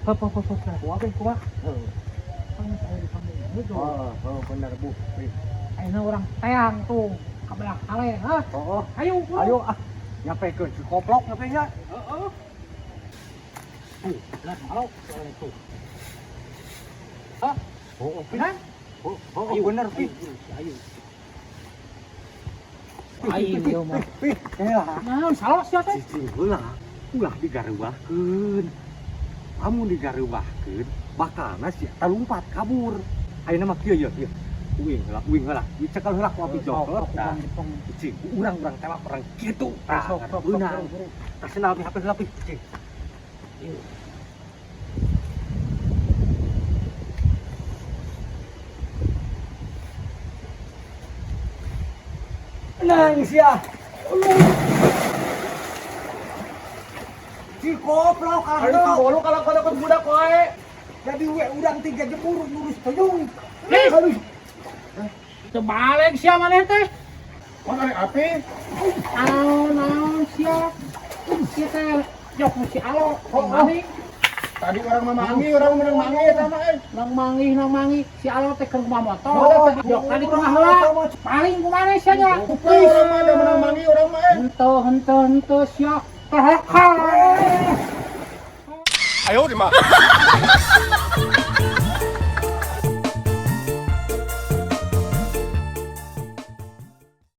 Kuah. Benar Bu. Ayo orang teang tuh kabelah kale, ha? Ayo, Ayo nyampekeun si koplok nyampe nya. Lihat malu tuh. Benar? Ayo bener Pi. Ayo. Ayo mah. Pi, Naon salah siapa? cicing heula. Ulah digareuwahkeun. Kamu digareuwahkeun, bakalna si eta lumpat kabur. Ayeuna mah kieu ye. Uing heula. Dicekel heula ku api jokot. Cicing, urang tela perang kitu. Beunang. Tasna api HP heula Pi, cicing. Nang sia. Si koplok Bolu kalau kau dapat budak wae. jadi we udang 3 jemur ngurus tuyung. Terbalik sia maneh teh. Mana api? Naon sia. Sia teh jok si alo. Maning. Tadi orang memangi, orang menang mangi sama Nang mangi si alo teh ke rumah motor. Jok tadi tengah heula. Paling kumaha sia nya? Orang mah ada menang mangi, orang mah Henteu sia. Tehekal. 哎呦我的妈！